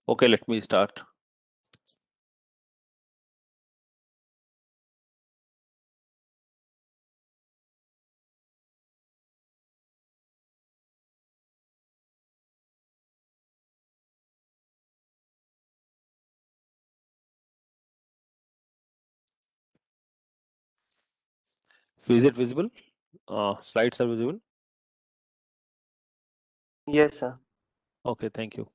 Okay, let me start. Is it visible? Slides are visible? Yes, sir. Okay, thank you.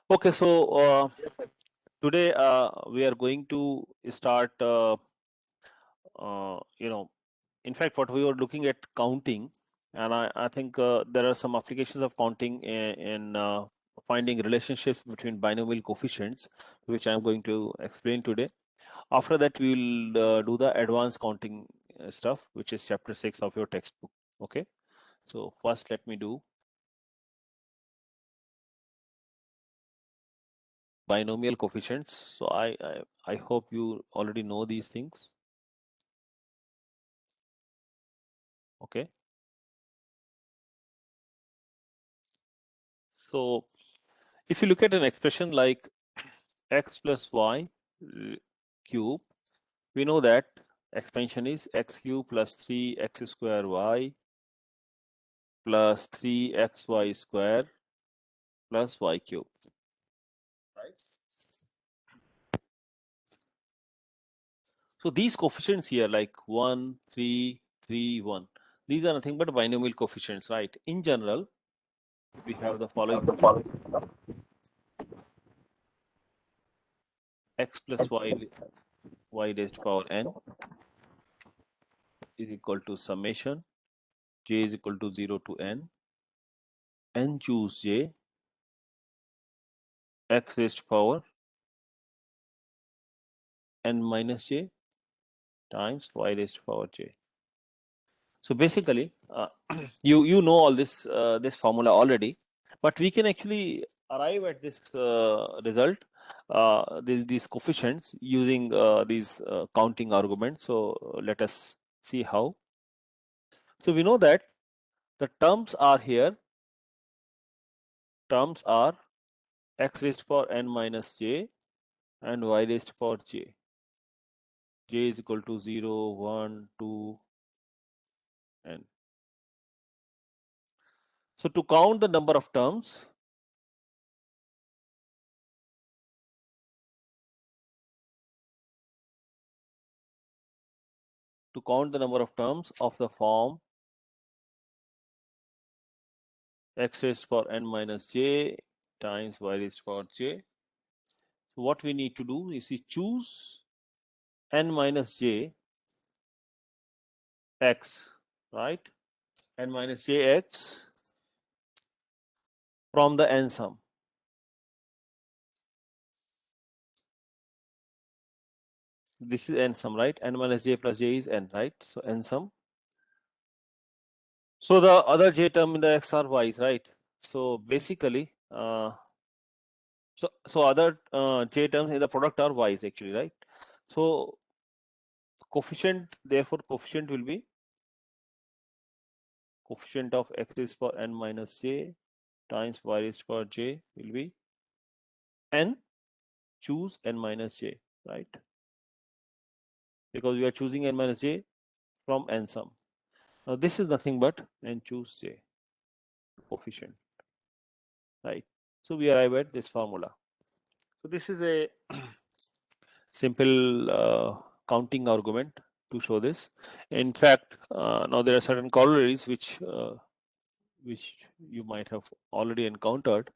Okay, so today we are going to start, in fact, what we were looking at counting, and I think there are some applications of counting in finding relationships between binomial coefficients, which I'm going to explain today. After that, we will do the advanced counting stuff, which is chapter 6 of your textbook. Okay, so first let me do binomial coefficients. So I hope you already know these things. Okay. So if you look at an expression like x plus y cube, we know that expansion is x cube plus 3x square y plus 3xy square plus y cube. Right. So these coefficients here, like 1, 3, 3, 1, these are nothing but binomial coefficients, right? In general, we have the following: x plus y raised to power n is equal to summation j is equal to 0 to n choose j x raised to power n minus j times y raised to power j. So basically, you know all this formula already, but we can actually arrive at this result, these coefficients using these counting arguments. So let us see how. So we know that the terms are here. Terms are x raised to power n minus j and y raised to power j. J is equal to 0, 1, 2, n. So to count the number of terms, of the form x raised to power n minus j times y raised to power j. So what we need to do is we choose n minus j x, right? N minus j x from the n sum. This is n sum, right? N minus j plus j is n, right? So n sum. So the other j term in the x are y's, right? So basically, so other j terms in the product are y's actually, right? So coefficient, therefore coefficient will be coefficient of x raised to power n minus j times y raised to power j will be n, choose n minus j, right? Because we are choosing n minus j from n sum. Now this is nothing but n choose j coefficient, right? So we arrive at this formula. So this is a simple counting argument to show this. In fact, now there are certain corollaries which you might have already encountered,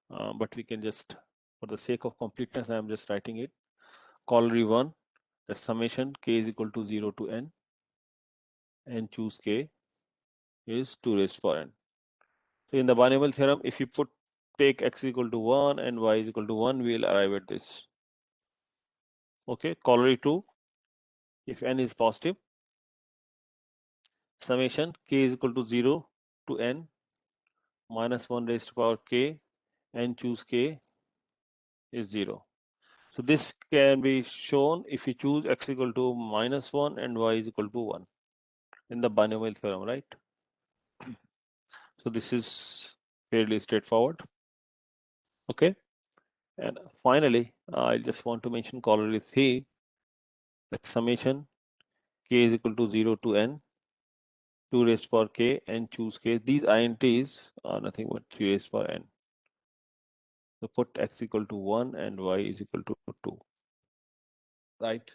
but we can just, for the sake of completeness, I am just writing it. Corollary 1, the summation k is equal to 0 to n choose k is 2 raised to power n. So in the binomial theorem, if you take x equal to 1 and y is equal to 1, we will arrive at this. Okay, corollary 2, if n is positive, summation k is equal to 0 to n minus 1 raised to power k choose k is 0. So this can be shown if you choose x equal to minus 1 and y is equal to 1 in the binomial theorem, right? So this is fairly straightforward. Okay, and finally, I just want to mention corollary 3, that summation k is equal to 0 to n 2 raised for k and choose k. These ints are nothing but 3 raised for n. So put x equal to 1 and y is equal to 2. Right?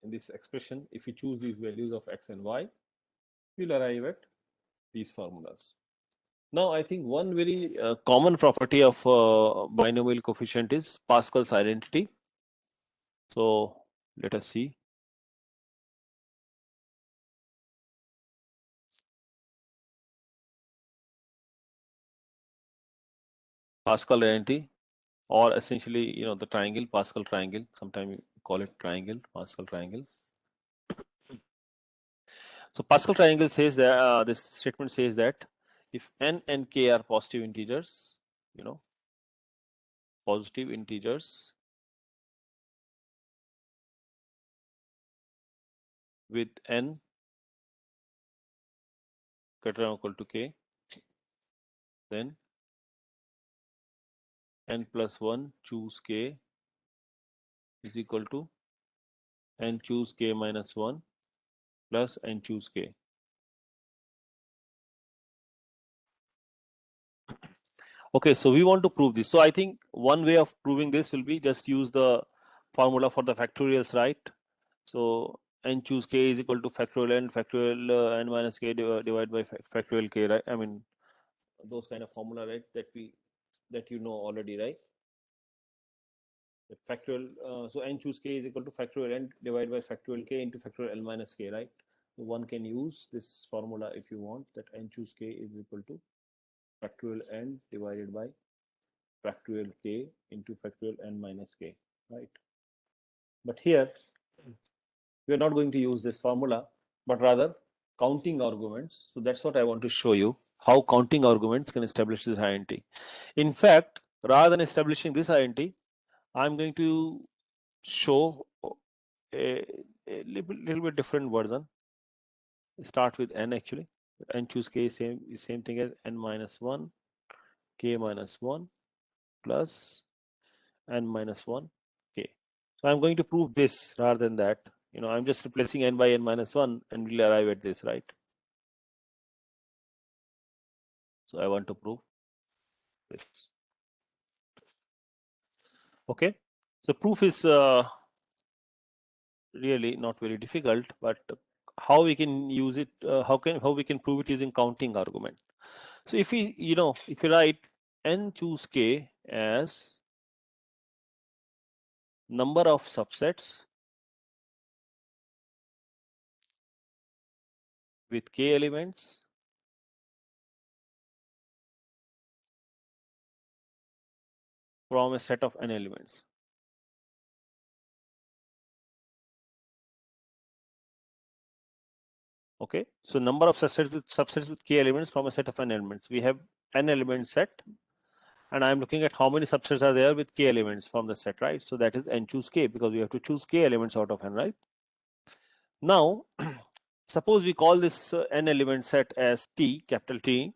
In this expression, if you choose these values of x and y, you'll arrive at these formulas. Now, I think one very common property of binomial coefficient is Pascal's identity. So let us see. Pascal identity, or essentially, the triangle, Pascal triangle. Sometimes you call it triangle, Pascal triangle. So Pascal triangle says that this statement says that if n and k are positive integers, positive integers with n greater than or equal to k, then n plus 1 choose k is equal to n choose k minus 1 plus n choose k. Okay, so we want to prove this. So I think one way of proving this will be just use the formula for the factorials, right? So n choose k is equal to factorial n minus k divided by factorial k, right? I mean, those kind of formula, right? That you know already, right? The factorial. So n choose k is equal to factorial n divided by factorial k into factorial n minus k, right? So one can use this formula if you want, that n choose k is equal to factorial n divided by factorial k into factorial n minus k, right? But here we are not going to use this formula, but rather counting arguments. So that's what I want to show you, how counting arguments can establish this identity. In fact, rather than establishing this identity, I'm going to show a, a little bit different version. Start with n actually. N choose k same thing as n minus 1, k minus 1 plus n minus 1 k. So I'm going to prove this rather than that. I'm just replacing n by n minus 1 and we'll arrive at this, right? So I want to prove this. Okay. So proof is really not very difficult, but how we can use it, how we can prove it using counting argument. So if if you write n choose k as number of subsets with k elements from a set of n elements. Okay, so number of subsets with k elements from a set of n elements. We have n element set, and I'm looking at how many subsets are there with k elements from the set, right? So that is n choose k, because we have to choose k elements out of n, right? Now, suppose we call this n element set as T, capital T,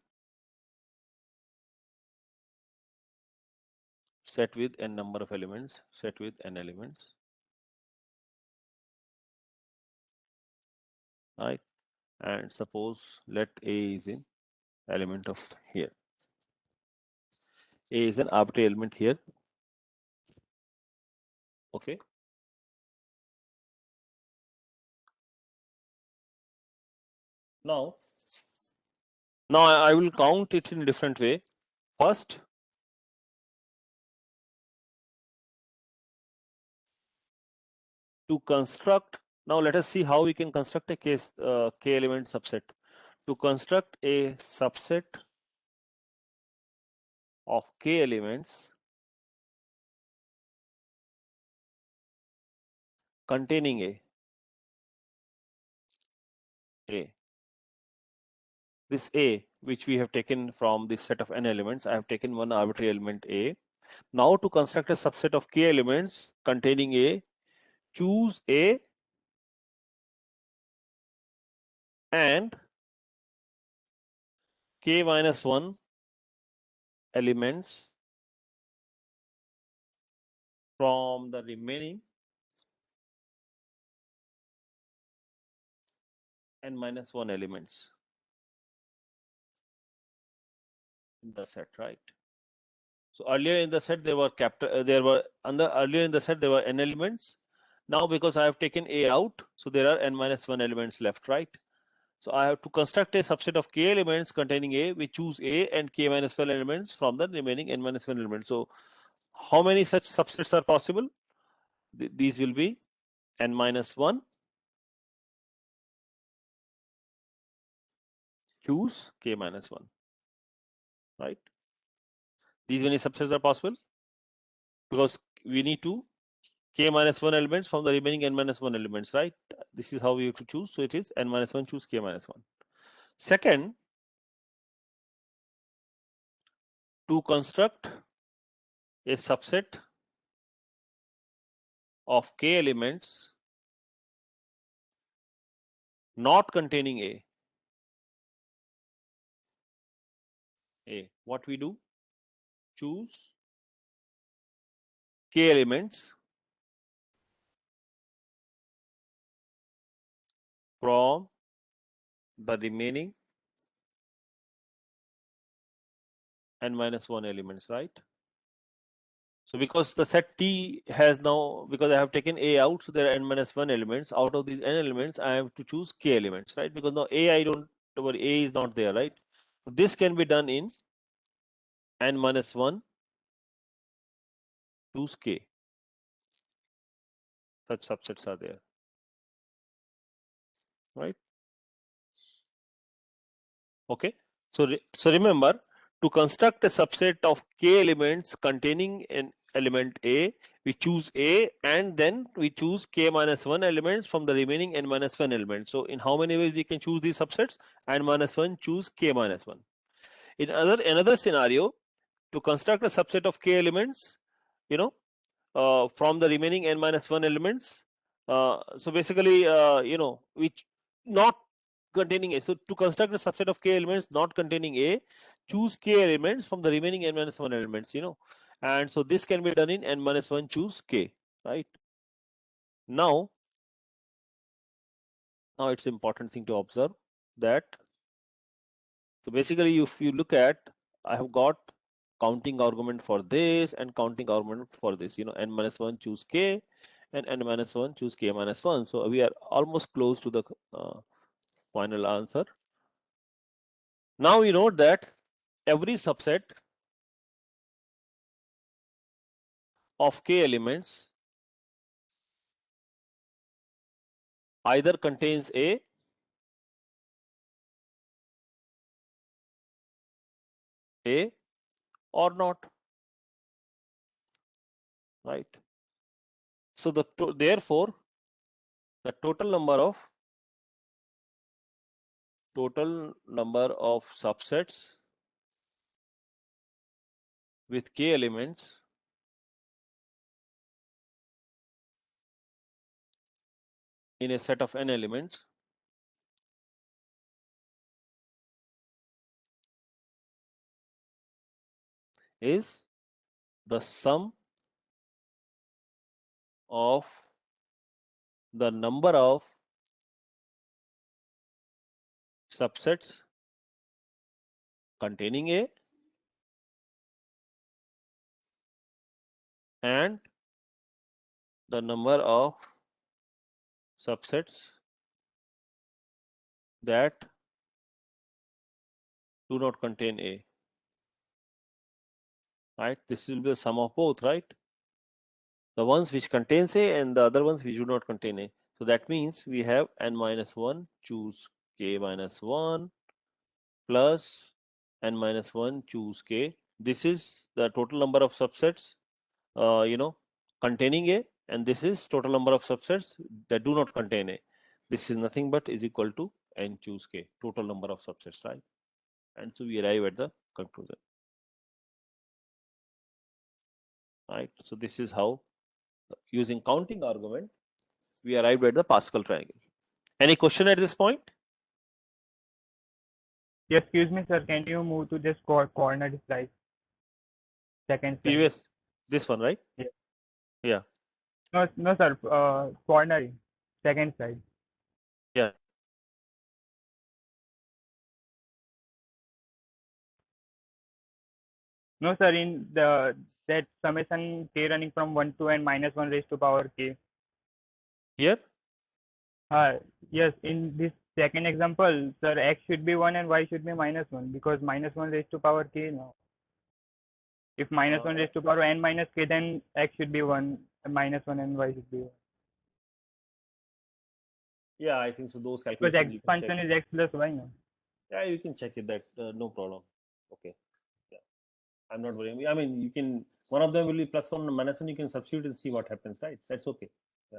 set with n number of elements, set with n elements, right? And suppose let A is in element of here. A is an arbitrary element here. Okay. Now I will count it in a different way. First, to construct, now let us see how we can construct a k element subset. To construct a subset of k elements containing a. This A, which we have taken from this set of n elements, I have taken one arbitrary element A. Now to construct a subset of k elements containing A, choose A and k minus 1 elements from the remaining n minus 1 elements in the set, right? So earlier in the set there were earlier in the set there were n elements. Now because I have taken A out, so there are n minus 1 elements left, right? So I have to construct a subset of k elements containing A. We choose A and k minus 1 elements from the remaining n minus 1 elements. So how many such subsets are possible? These will be n minus 1, choose k minus 1, right? These many subsets are possible because we need to k minus 1 elements from the remaining n minus 1 elements, right? This is how we have to choose. So it is n minus 1 choose k minus 1. Second, to construct a subset of k elements not containing A, what we do? Choose k elements from the remaining n minus 1 elements, right? So because the set T has now, because I have taken A out, so there are n minus 1 elements. Out of these n elements, I have to choose k elements, right? Because now A A is not there, right? So this can be done in n minus 1 choose k. Such subsets are there, right? Okay. So remember, to construct a subset of k elements containing an element A, we choose A and then we choose k minus 1 elements from the remaining n minus 1 elements. So in how many ways we can choose these subsets? N minus 1 choose k minus 1. In another scenario, to construct a subset of k elements, you know, from the remaining n minus 1 elements. So basically, which not containing A. So to construct a subset of k elements not containing A, choose k elements from the remaining n minus 1 elements, and so this can be done in n minus 1 choose k, right? Now it's important thing to observe that, so basically if you look at, I have got counting argument for this and counting argument for this, n minus 1 choose k and n minus 1 choose k minus 1. So we are almost close to the final answer. Now we note that every subset of k elements either contains A or not, right? So therefore the total number of subsets with k elements in a set of n elements is the sum of the number of subsets containing A and the number of subsets that do not contain A, right? This will be the sum of both, right? The ones which contains A and the other ones which do not contain A. So that means we have n minus 1 choose k minus 1 plus n minus 1 choose k. This is the total number of subsets containing A, and this is total number of subsets that do not contain A. This is nothing but is equal to n choose k, total number of subsets, right? And so we arrive at the conclusion, right? So this is how, using counting argument, we arrived at the Pascal triangle. Any question at this point? Yes, excuse me, sir. Can you move to this coordinate slide? Second slide. Previous, this one, right? Yes. Yeah. No, no, sir. Quaternary, second side. Yeah. No, sir. In the that summation k running from 1 to n minus 1 raised to power k. Here. Yes. In this second example, sir, x should be 1 and y should be minus 1 because minus 1 raised to power k now. If minus 1 raised to power n minus k, then x should be 1, minus 1 and y should be 1. Yeah, I think so. Those Because calculations x you can check. function is x plus y now. Yeah, you can check it. That no problem. Okay. Yeah, I'm not worrying. I mean, you can. One of them will be plus one minus one. You can substitute and see what happens. Right. That's okay. Yeah.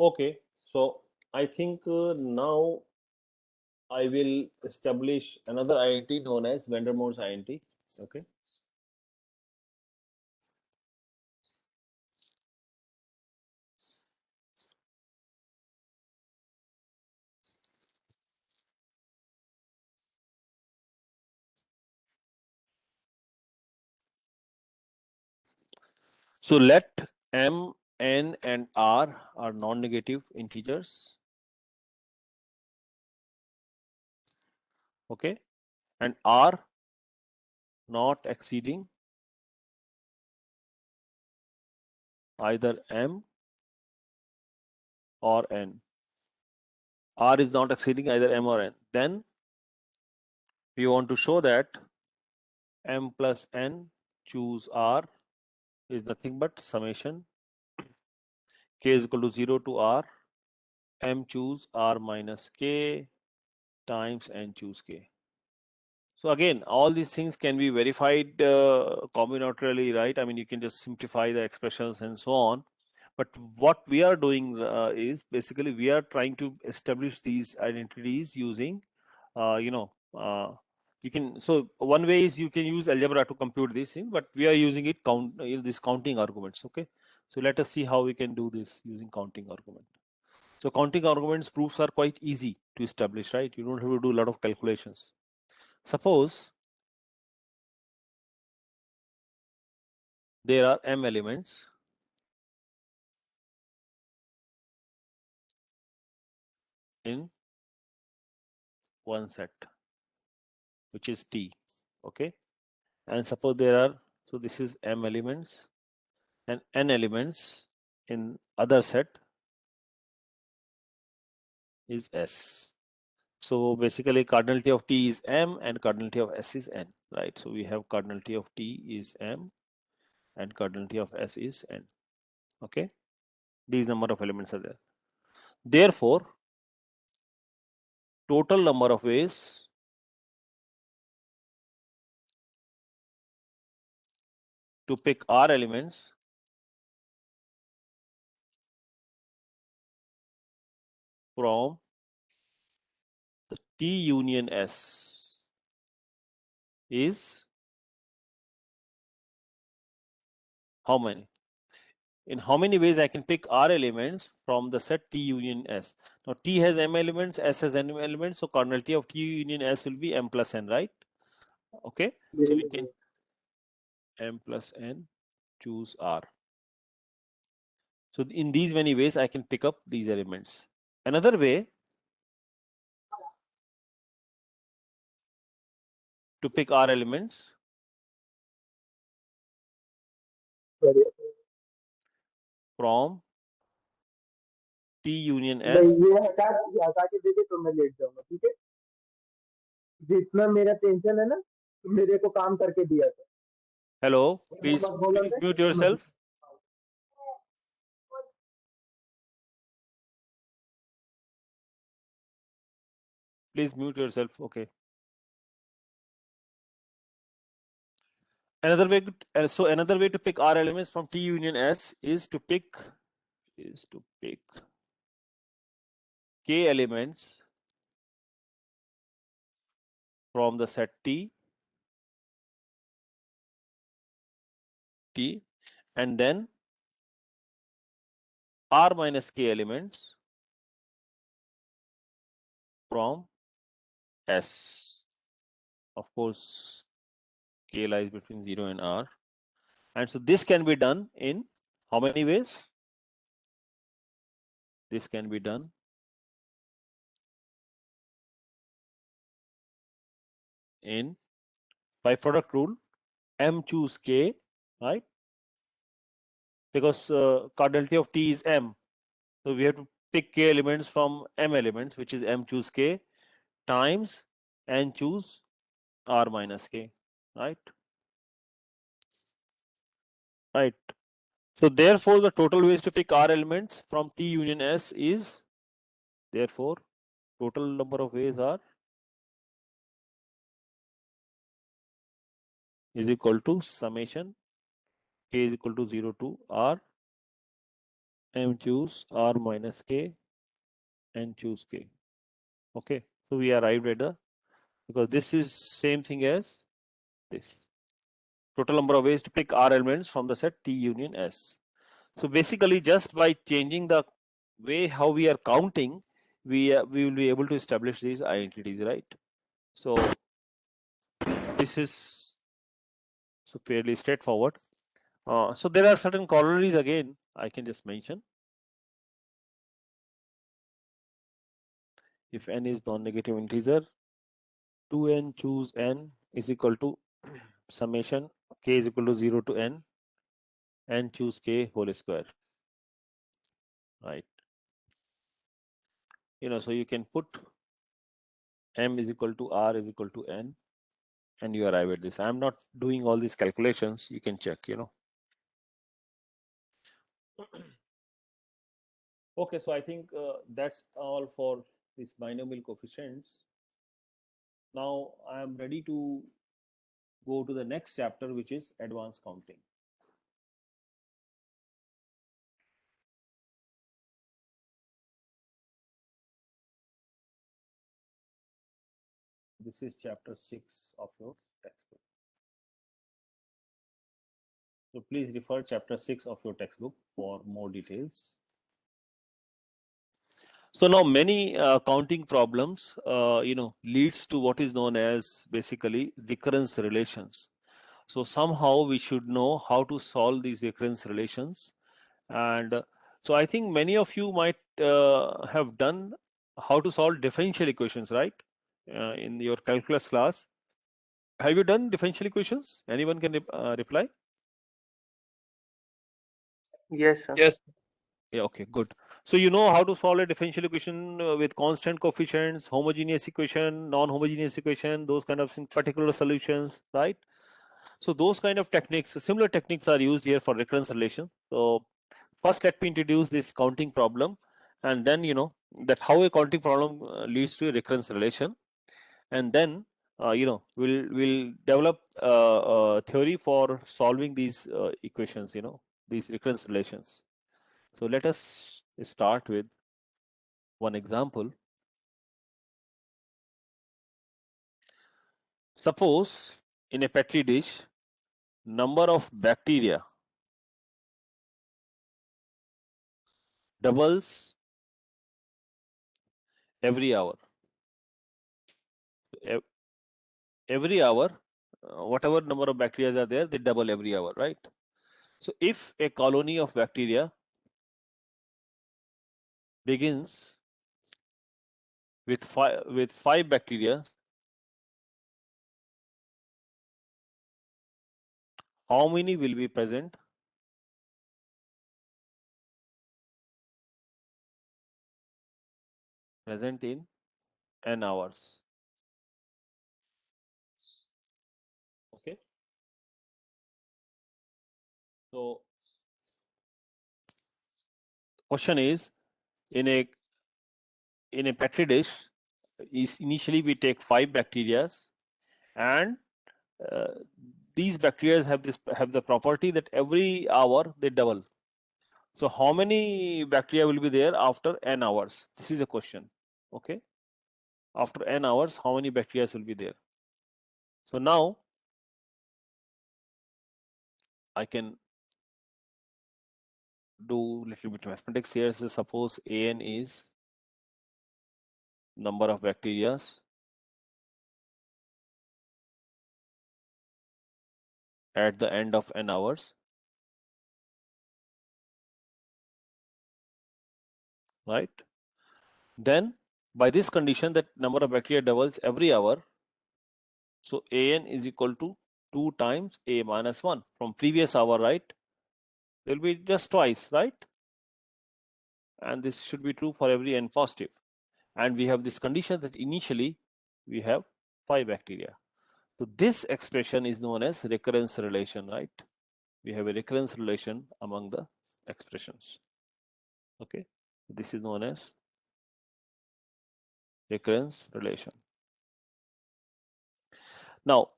Okay. So I think now I will establish another identity known as Vandermon's identity. Okay. So let m, n, and r are non-negative integers. Okay. And r not exceeding either m or n. R is not exceeding either m or n. Then we want to show that m plus n choose r is nothing but summation k is equal to 0 to r m choose r minus k times n choose k. So again, all these things can be verified combinatorially, right? I mean, you can just simplify the expressions and so on. But what we are doing is basically we are trying to establish these identities using, you can. So one way is you can use algebra to compute these things, but we are using it these counting arguments. Okay. So let us see how we can do this using counting argument. So counting arguments proofs are quite easy to establish, right? You don't have to do a lot of calculations. Suppose there are m elements in one set, which is T. Okay. And suppose there are, so this is m elements and n elements in other set is S. So basically cardinality of T is m and cardinality of S is n, right? So we have cardinality of T is m and cardinality of S is n. Okay. These number of elements are there. Therefore, total number of ways to pick R elements from the T union S is how many? In how many ways I can pick R elements from the set T union S. Now T has m elements, S has n elements, so cardinality of T union S will be m plus n, right? Okay, so we can m plus n choose R. So in these many ways I can pick up these elements. Another way to pick R elements from T union नहीं S. ये हटा के दे दे तो मैं late जाऊंगा ठीक है जितना मेरा टेंशन है ना तो मेरे को काम करके दिया था Hello, मत बोला please था mute yourself. Please mute yourself. Okay. Another way, so another way to pick R elements from T union S is to pick K elements from the set T, and then R minus K elements from S. Of course, K lies between 0 and R. And so this can be done in how many ways? This can be done in by product rule, M choose K, right? Because cardinality of T is M. So we have to pick K elements from M elements, which is M choose K times N choose R minus K, right? Right. So therefore, the total ways to pick R elements from T union S is, therefore, total number of ways are is equal to summation K is equal to 0 to R M choose R minus K and choose K. Okay, so we arrived at the, because this is same thing as this. Total number of ways to pick R elements from the set T union S. So basically, just by changing the way how we are counting, we will be able to establish these identities, right? So this is so fairly straightforward. So there are certain corollaries again. I can just mention. If n is non-negative integer, 2n choose n is equal to summation K is equal to 0 to n choose K whole square, right? So you can put M is equal to R is equal to n, and you arrive at this. I'm not doing all these calculations. You can check. Okay, so I think that's all for these binomial coefficients. Now I am ready to go to the next chapter, which is advanced counting. This is chapter 6 of your textbook. So please refer chapter 6 of your textbook for more details. So now many counting problems, leads to what is known as basically recurrence relations. So somehow we should know how to solve these recurrence relations. And so I think many of you might have done how to solve differential equations, right? In your calculus class. Have you done differential equations? Anyone can reply? Yes, sir. Yes. Yeah, okay, good. So you know how to solve a differential equation with constant coefficients, homogeneous equation, non-homogeneous equation, those kind of things, particular solutions, right? So those kind of techniques, similar techniques are used here for recurrence relation. So first let me introduce this counting problem, and then that how a counting problem leads to a recurrence relation, and then we'll develop a theory for solving these equations, these recurrence relations. So let us start with one example. Suppose in a petri dish, number of bacteria doubles every hour. Every hour, whatever number of bacteria are there, they double every hour, right? So if a colony of bacteria begins with five bacteria, how many will be present in n hours? Okay. So question is, in a petri dish, initially we take 5 bacteria, and these bacteria have the property that every hour they double. So how many bacteria will be there after n hours? This is a question. Okay. After n hours, how many bacteria will be there? So now I can do little bit mathematics here. So suppose an is number of bacteria at the end of n hours, right? Then by this condition that number of bacteria doubles every hour, so an is equal to 2 times a minus 1 from previous hour, right? There will be just twice, right? And this should be true for every n positive. And we have this condition that initially we have 5 bacteria. So this expression is known as recurrence relation, right? We have a recurrence relation among the expressions. Okay, this is known as recurrence relation. Now,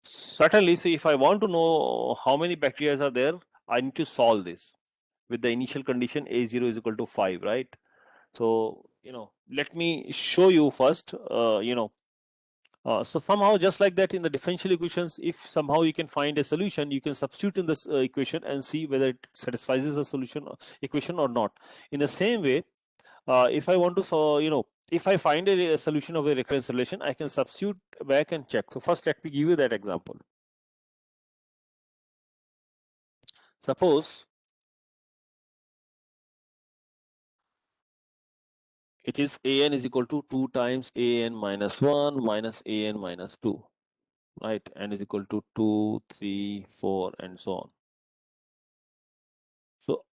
certainly, so if I want to know how many bacteria are there, I need to solve this with the initial condition A0 is equal to 5, right? So, let me show you first, so somehow just like that in the differential equations, if somehow you can find a solution, you can substitute in this equation and see whether it satisfies the solution equation or not. In the same way, if I want to, if I find a solution of a recurrence relation, I can substitute back and check. So first, let me give you that example. Suppose it is an is equal to 2 times an minus 1 minus an minus 2, right? N is equal to 2, 3, 4, and so on. So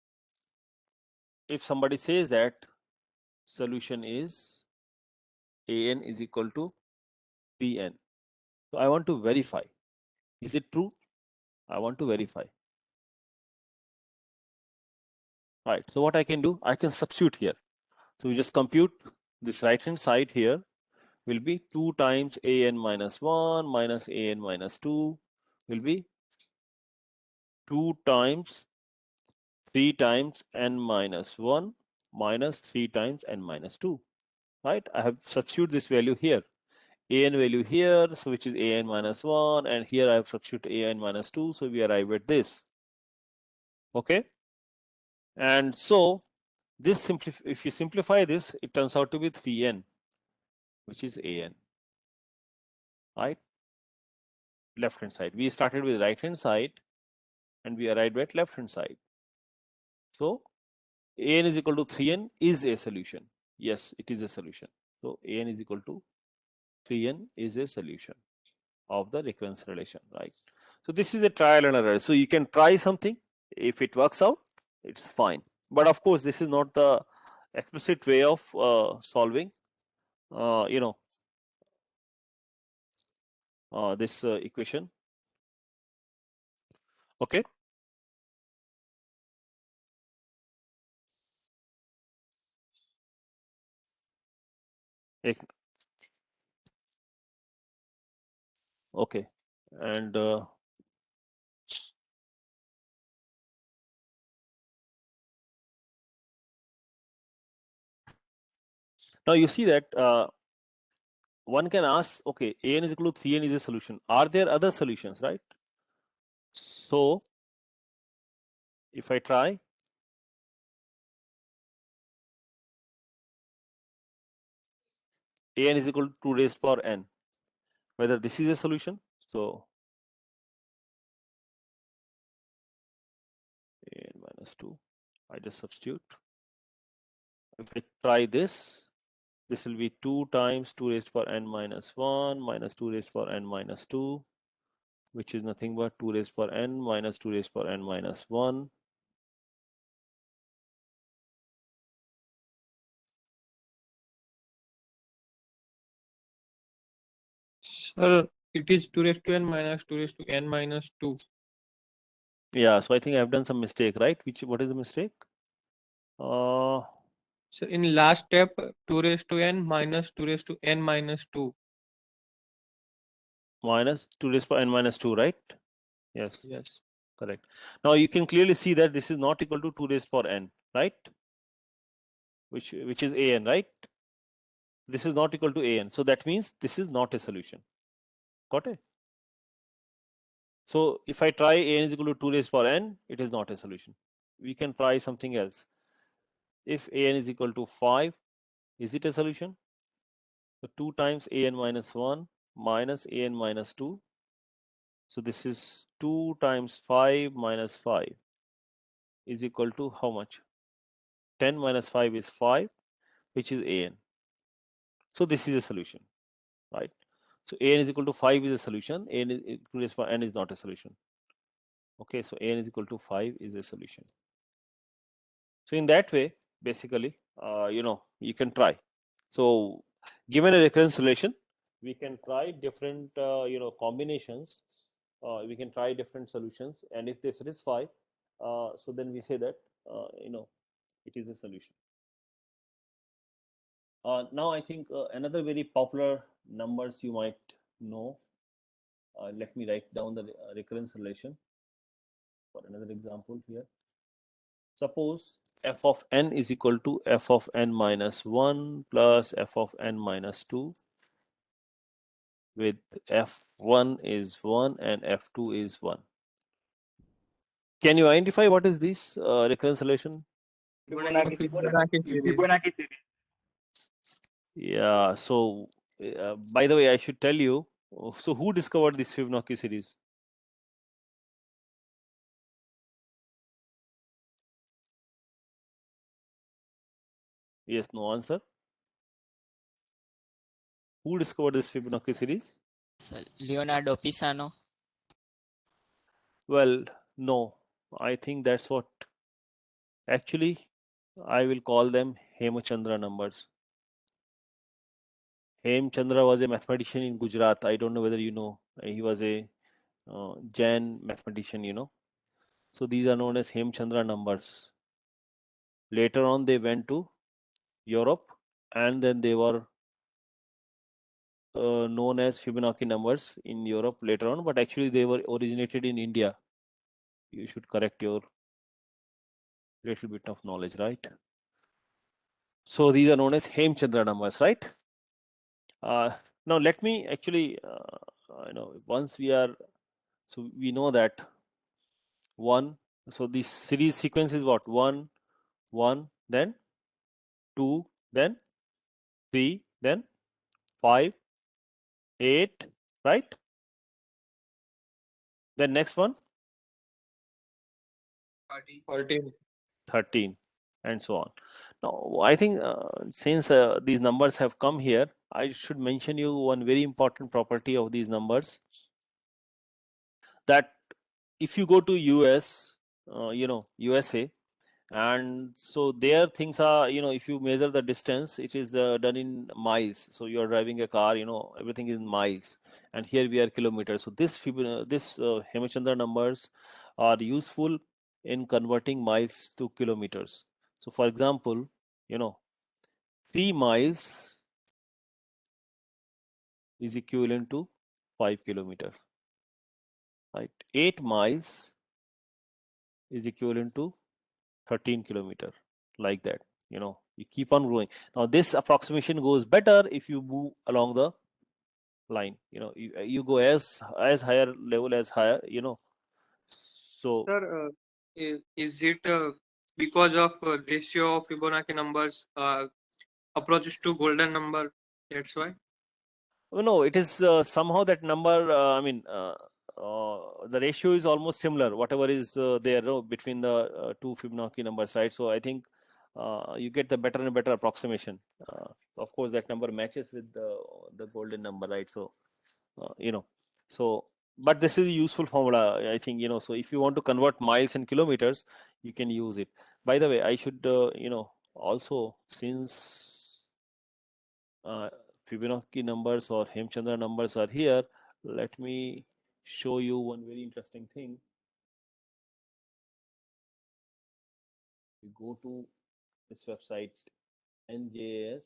if somebody says that solution is an is equal to Pn, so I want to verify, is it true? I want to verify. Right, so what I can do, I can substitute here. So we just compute this right hand side here will be 2 times an minus 1 minus an minus 2 will be 2 times 3 times n minus 1 minus 3 times n minus 2, right? I have substitute this value here, an value here, so which is an minus 1, and here I have substitute an minus 2, so we arrive at this. Okay, and so this if you simplify this, it turns out to be 3n, which is an, right? Left hand side. We started with right hand side and we arrived at left hand side. So an is equal to 3n is a solution. Yes, it is a solution. So an is equal to 3n is a solution of the recurrence relation, right? So this is a trial and error. So you can try something. If it works out, it's fine. But of course, this is not the explicit way of solving, this equation. Okay. Okay. And now you see that one can ask, okay, an is equal to 3n is a solution. Are there other solutions, right? So if I try, an is equal to 2 raised power n, whether this is a solution. So an minus 2, I just substitute. If I try this, this will be 2 times 2 raised power n minus 1 minus 2 raised power n minus 2, which is nothing but 2 raised power n minus 2 raised power n minus 1. Sir, it is 2 raised to n minus 2 raised to n minus 2. Yeah, so I think I've done some mistake, right? What is the mistake? So in last step, 2 raised to n minus 2 raised to n minus 2. Minus 2 raised power n minus 2, right? Yes. Yes. Correct. Now you can clearly see that this is not equal to 2 raised power n, right? Which is an, right? This is not equal to an. So that means this is not a solution. Got it? So if I try an is equal to 2 raised power n, it is not a solution. We can try something else. If an is equal to 5, is it a solution? So 2 times an minus 1 minus an minus 2 So this is 2 times 5 minus 5 is equal to how much? 10 minus 5 is 5, which is an. So this is a solution, right? So an is equal to 5 is a solution. An is equal to n is not a solution. Okay, so an is equal to 5 is a solution. So in that way, basically, you can try. So given a recurrence relation, we can try different combinations. We can try different solutions, and if they satisfy, so then we say that it is a solution. Now I think another very popular numbers you might know. Let me write down the recurrence relation for another example here. Suppose f of n is equal to f of n minus 1 plus f of n minus 2, with f1 is 1 and f2 is 1. Can you identify what is this recurrence relation? Fibonacci series. Fibonacci series. Yeah, so by the way, I should tell you, so who discovered this Fibonacci series? Yes, no answer. Who discovered this Fibonacci series? So Leonardo Pisano. Well, no, I think that's what actually I will call them Hemachandra numbers. Hemchandra was a mathematician in Gujarat. I don't know whether you know. He was a Jain mathematician. So these are known as Hemchandra numbers. Later on, they went to Europe, and then they were known as Fibonacci numbers in Europe later on, but actually they were originated in India. You should correct your little bit of knowledge, right? So these are known as Hemchandra numbers, right? Now let me actually, once we are, so we know that 1, so the series sequence is what? 1, 1, then 2, then 3, then 5, 8, right? Then next one, 13. 13, and so on. Now, I think since these numbers have come here, I should mention you one very important property of these numbers, that if you go to US, USA, and so there things are, if you measure the distance, it is done in miles. So you are driving a car, everything is in miles, and here we are kilometers. So this Hemachandra numbers are useful in converting miles to kilometers. So for example, 3 miles is equivalent to 5 kilometers, right? 8 miles is equivalent to 13 kilometer, like that. You keep on growing. Now this approximation goes better if you move along the line. You go as higher level as higher. So Sir, is it because of ratio of Fibonacci numbers approaches to golden number? That's why. no, it is somehow that number. The ratio is almost similar. Whatever is there between the two Fibonacci numbers, right? So I think you get the better and better approximation. Of course, that number matches with the golden number, right? So so, but this is a useful formula, I think. So if you want to convert miles and kilometers, you can use it. By the way, I should also, since Fibonacci numbers or Hemchandra numbers are here, let me show you one very interesting thing. You go to this website, NJS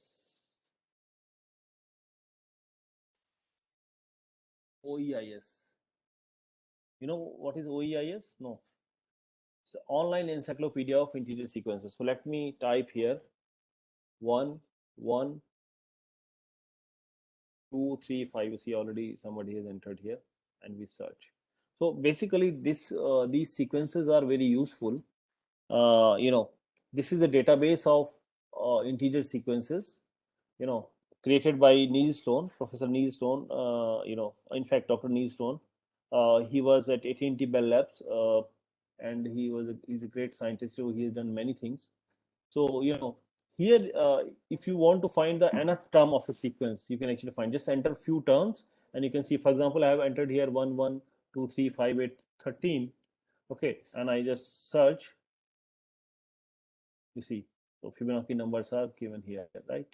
OEIS. You know what is OEIS? No. It's online encyclopedia of integer sequences. So let me type here 1, 1, 2, 3, 5. You see already somebody has entered here, and we search. So basically, these sequences are very useful. This is a database of integer sequences. Created by Neil Stone, Professor Neil Stone. In fact, Dr. Neil Stone He was at AT&T Bell Labs, and he's a great scientist. So he has done many things. So here, if you want to find the nth term of a sequence, you can actually find. Just enter few terms, and you can see. For example, I have entered here 1, 1, 2, 3, 5, 8, 13. Okay, and I just search. You see, so Fibonacci numbers are given here, right?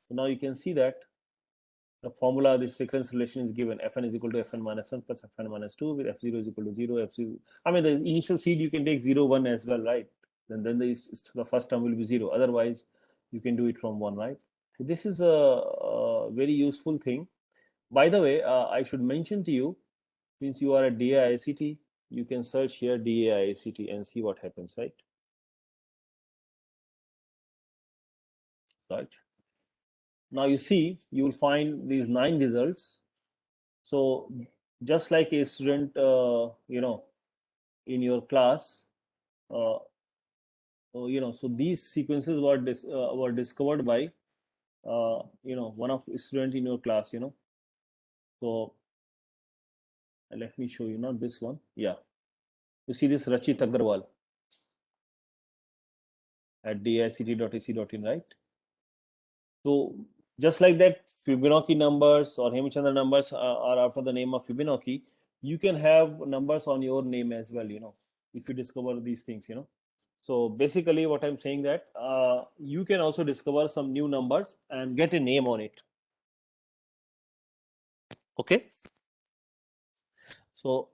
So now you can see that the formula, this sequence relation is given. Fn is equal to Fn minus 1 plus Fn minus 2, with F0 is equal to 0, F0. I mean, the initial seed you can take 0, 1 as well, right? Then the first term will be 0. Otherwise, you can do it from 1, right? So this is a very useful thing. By the way, I should mention to you, since you are at DAICT, you can search here DAICT and see what happens, right? Search. Now you see, you will find these 9 results. So just like a student, in your class, so these sequences were discovered by, one of student in your class, So let me show you, not this one. Yeah, you see this Rachit Agarwal at dict.ac.in, right? So just like that, Fibonacci numbers or Hemchandra numbers are after the name of Fibonacci. You can have numbers on your name as well, if you discover these things, So basically what I'm saying that you can also discover some new numbers and get a name on it. Okay. So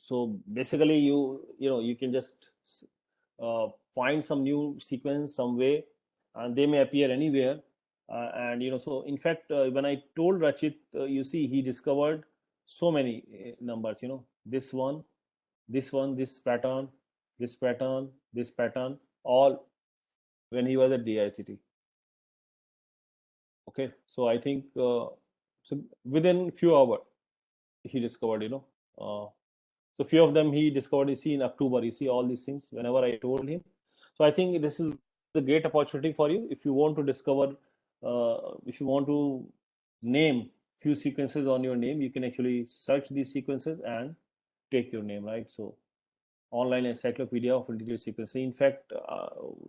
so basically you can just find some new sequence some way, and they may appear anywhere. And so in fact, when I told Rachit, you see, he discovered so many numbers, this one, this one, this pattern, this pattern, this pattern, all when he was at DICT. Okay, so I think so within few hours he discovered, so few of them he discovered, you see, in October. You see all these things whenever I told him. So I think this is a great opportunity for you if you want to discover, if you want to name few sequences on your name. You can actually search these sequences and take your name, right? So online encyclopedia of integer sequencing. In fact,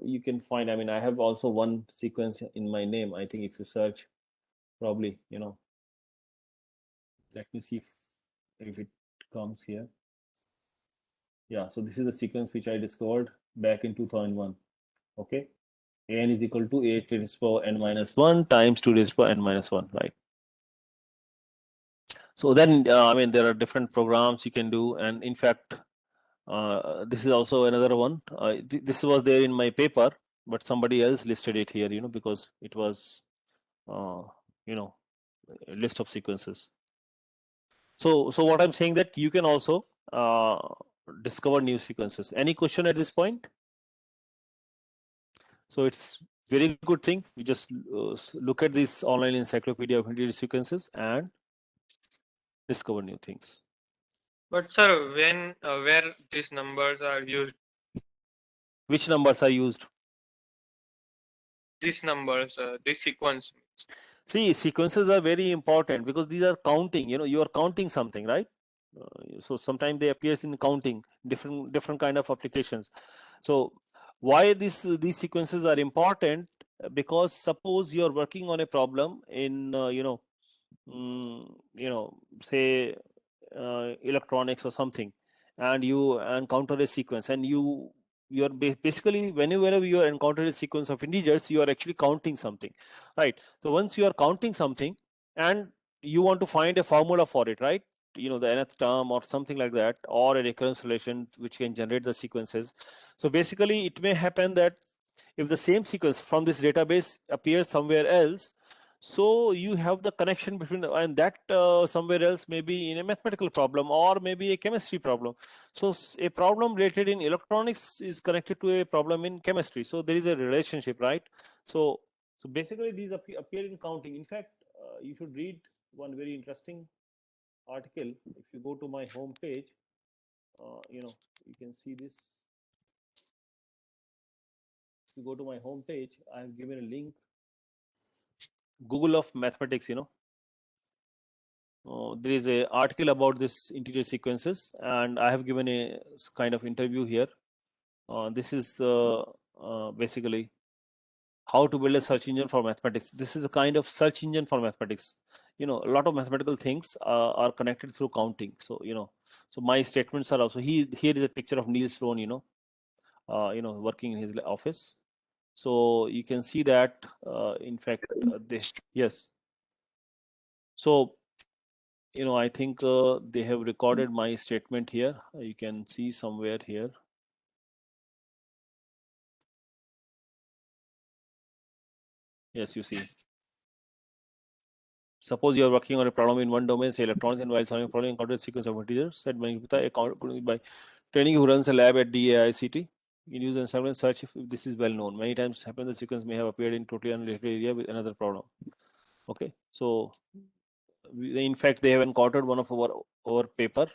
you can find, I mean, I have also one sequence in my name. I think if you search, probably, let me see if it comes here. Yeah, so this is the sequence which I discovered back in 2001. Okay, an is equal to a to the power n minus 1 times 2 to the power n minus 1, right? So then, I mean, there are different programs you can do, and in fact, this is also another one. This was there in my paper, but somebody else listed it here, because it was, a list of sequences. So what I'm saying that you can also discover new sequences. Any question at this point? So it's very good thing. You just look at this online encyclopedia of integer sequences and discover new things. But sir, when where these numbers are used, Which numbers are used? these numbers, this sequence. See, sequences are very important because these are counting. You are counting something, right? So sometimes they appears in counting, different kind of applications. So why these sequences are important? Because suppose you are working on a problem in say electronics or something, and you encounter a sequence, and you're basically, whenever you encounter a sequence of integers, you are actually counting something, right? So once you are counting something and you want to find a formula for it, right? The nth term or something like that, or a recurrence relation which can generate the sequences. So basically it may happen that if the same sequence from this database appears somewhere else, so you have the connection between, and that somewhere else maybe in a mathematical problem or maybe a chemistry problem. So a problem related in electronics is connected to a problem in chemistry, so there is a relationship, right? So basically these appear in counting. In fact, you should read one very interesting article. If you go to my home page, you can see this. you go to my home page, I have given a link, Google of Mathematics, there is a article about this integer sequences, and I have given a kind of interview here. This is basically how to build a search engine for mathematics. This is a kind of search engine for mathematics. A lot of mathematical things are connected through counting. So so my statements are also here is a picture of Niels Rohn, working in his office. So you can see that in fact yes. So I think they have recorded my statement here. You can see somewhere here. Yes, you see. Suppose you are working on a problem in one domain, say electronics, and while solving a problem, encounter a sequence of integers set by training who runs a lab at DAICT. In use and several search if this is well known. Many times happen the sequence may have appeared in totally unrelated area with another problem. Okay, so in fact they have encountered one of our paper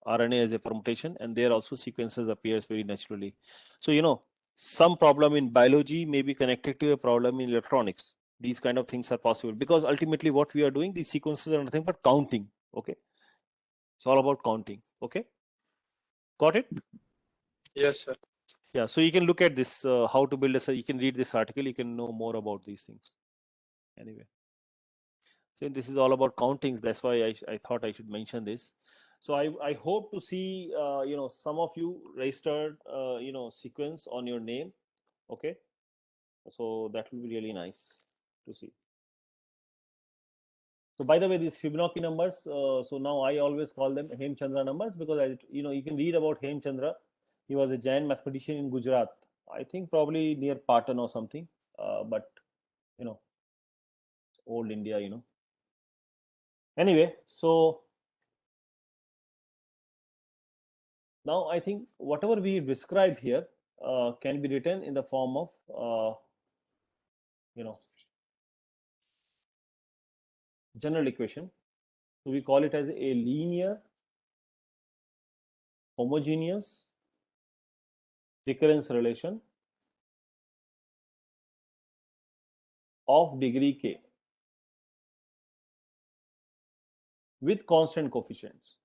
RNA as a permutation, and there also sequences appears very naturally. So some problem in biology may be connected to a problem in electronics. These kind of things are possible because ultimately what we are doing, these sequences are nothing but counting. Okay, it's all about counting. Okay, got it? Yes, sir. Yeah, so you can look at this how to build you can read this article, you can know more about these things. Anyway, so this is all about countings, that's why I thought I should mention this. So I hope to see some of you registered sequence on your name. Okay, so that will be really nice to see. So by the way, these Fibonacci numbers, so now I always call them Hemchandra numbers because you can read about Hemchandra. He was a Jain mathematician in Gujarat, I think probably near Patan or something, but old India. Anyway, so now I think whatever we describe here can be written in the form of general equation. So we call it as a linear homogeneous recurrence relation of degree k with constant coefficients.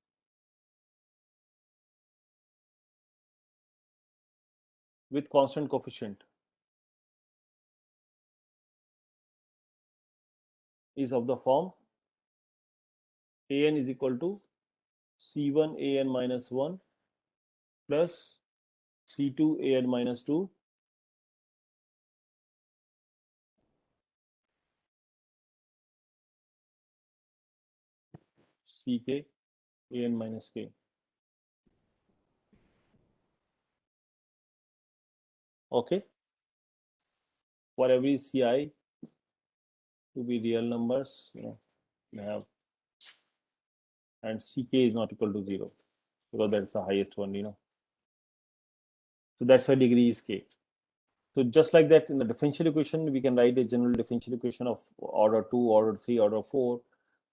With constant coefficient is of the form an is equal to c1 an minus 1 plus c2 an minus 2 ck an minus k. Okay, for every ci to be real numbers, you have, and ck is not equal to 0 because that's the highest one. So that's why degree is k. So just like that, in the differential equation, we can write a general differential equation of order 2, order 3, order 4.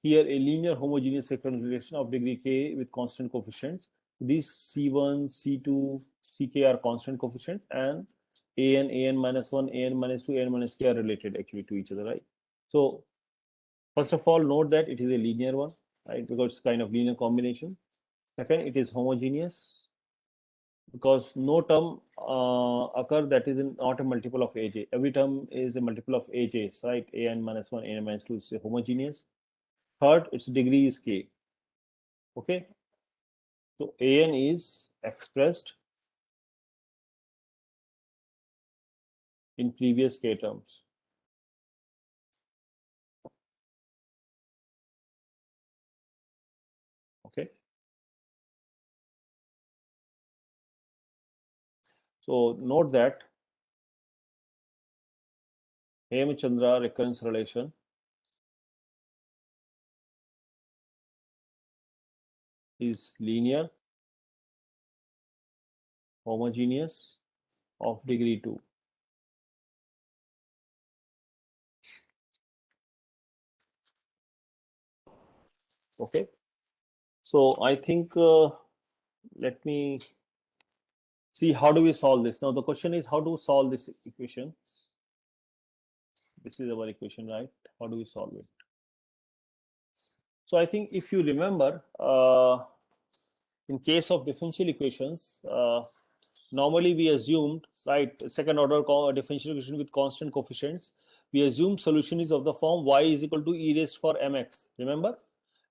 Here, a linear homogeneous recurrence relation of degree k with constant coefficients. These C1, C2, Ck are constant coefficients, and an minus 1, an minus 2, an minus k are related actually to each other, right? So first of all, note that it is a linear one, right? Because it's kind of linear combination. Second, it is homogeneous because no term occur that is not a multiple of aj. Every term is a multiple of aj's, right? An minus 1, an minus 2 is homogeneous. Third, its degree is k. Okay, so an is expressed in previous k terms. Okay, so note that Hemchandra recurrence relation is linear, homogeneous, of degree 2. Okay, so I think let me see how do we solve this. Now the question is how to solve this equation. This is our equation, right? How do we solve it? So I think if you remember, in case of differential equations, normally we assumed, right, second order differential equation with constant coefficients, we assume solution is of the form y is equal to e raised for mx, remember?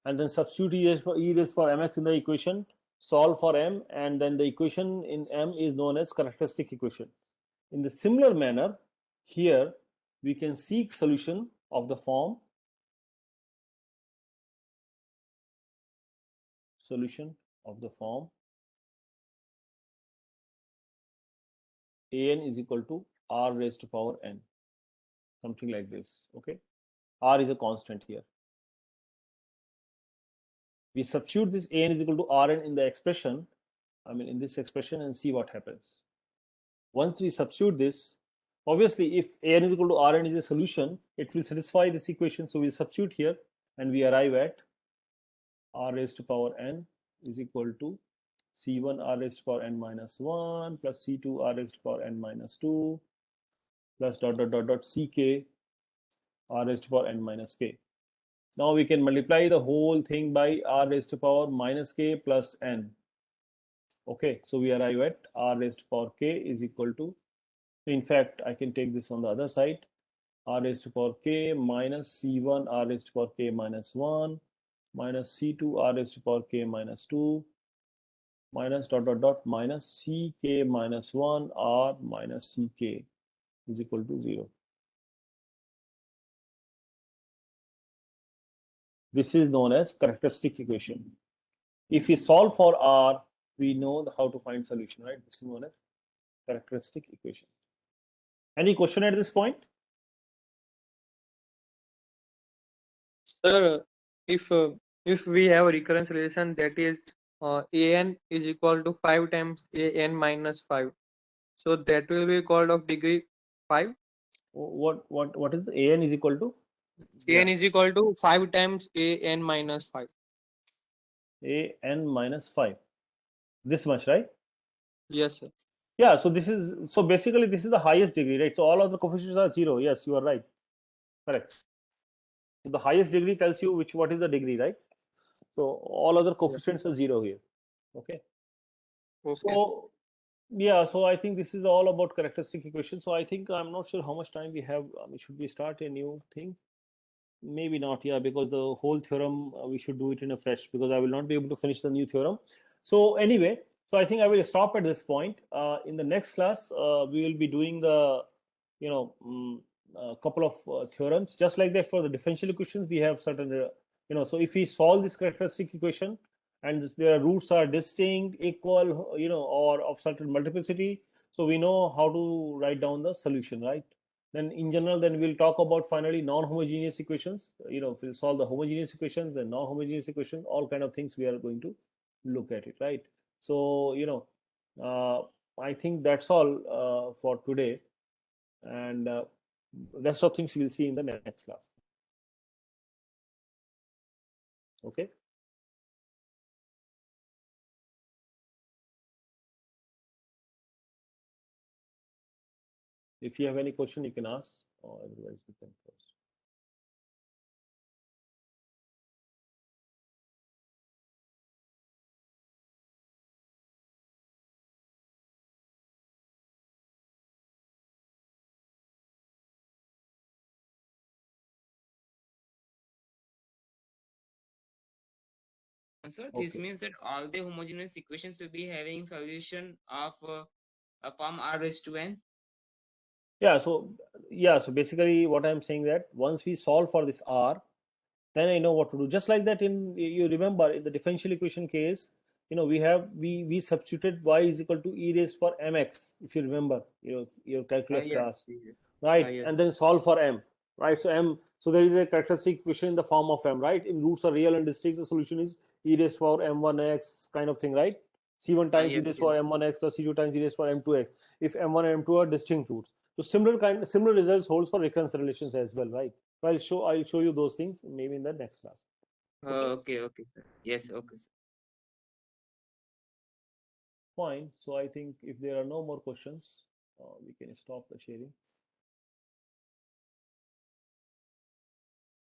And then substitute e raised for mx in the equation, solve for m, and then the equation in m is known as characteristic equation. In the similar manner, here we can seek solution of the form an is equal to r raised to power n, something like this. Okay, r is a constant here. We substitute this an is equal to rn in the expression, in this expression, and see what happens. Once we substitute this, obviously if an is equal to rn is a solution, it will satisfy this equation. So we substitute here and we arrive at r raised to power n is equal to c1 r raised to power n minus 1 plus c2 r raised to power n minus 2 plus dot dot dot dot ck r raised to power n minus k. Now we can multiply the whole thing by r raised to power minus k plus n. Okay, so we arrive at r raised to power k is equal to, in fact, I can take this on the other side, r raised to power k minus c1 r raised to power k minus 1 minus c2 r raised to power k minus 2 minus dot dot dot minus ck minus 1 r minus ck is equal to 0. This is known as characteristic equation. If we solve for r, we know how to find solution, right? This is known as characteristic equation. Any question at this point? Sir, if we have a recurrence relation that is an is equal to 5 times an minus 5, so that will be called of degree 5. What is an is equal to? An is equal to 5 times an minus 5. An minus 5. This much, right? Yes, sir. Yeah, so this is, so basically this is the highest degree, right? So all of the coefficients are 0. Yes, you are right. Correct. So the highest degree tells you what is the degree, right? So all other coefficients are 0 here. Okay. So yeah, so I think this is all about characteristic equation. So I think I'm not sure how much time we have. Should we start a new thing? Maybe not, yeah, because the whole theorem we should do it in a fresh, because I will not be able to finish the new theorem. So anyway, so I think I will stop at this point. In the next class, we will be doing the, a couple of theorems, just like that. For the differential equations, we have certain, so if we solve this characteristic equation and their roots are distinct, equal, or of certain multiplicity, so we know how to write down the solution, right? Then in general, then we'll talk about finally non-homogeneous equations. We'll solve the homogeneous equations, the non-homogeneous equations, all kind of things we are going to look at it, right? So, I think that's all for today. And rest of things we'll see in the next class. Okay. If you have any question, you can ask, or otherwise we can close. So this Okay. means that all the homogeneous equations will be having solution of a form r raised to n. Yeah. So basically, what I'm saying that once we solve for this r, then I know what to do. Just like that, you remember in the differential equation case, we substituted y is equal to e raised for mx, if you remember your calculus class, right? Yes. And then solve for m, right? So there is a characteristic equation in the form of m, right? In roots are real and distinct, the solution is e raised for m1x kind of thing, right? C1 times e raised for m1x plus C2 times e raised for m2x, if m1 and m2 are distinct roots. So similar results holds for recurrence relations as well, right? So I'll show you those things maybe in the next class. Okay, sir. Yes, okay, sir. Fine. So I think if there are no more questions, we can stop the sharing.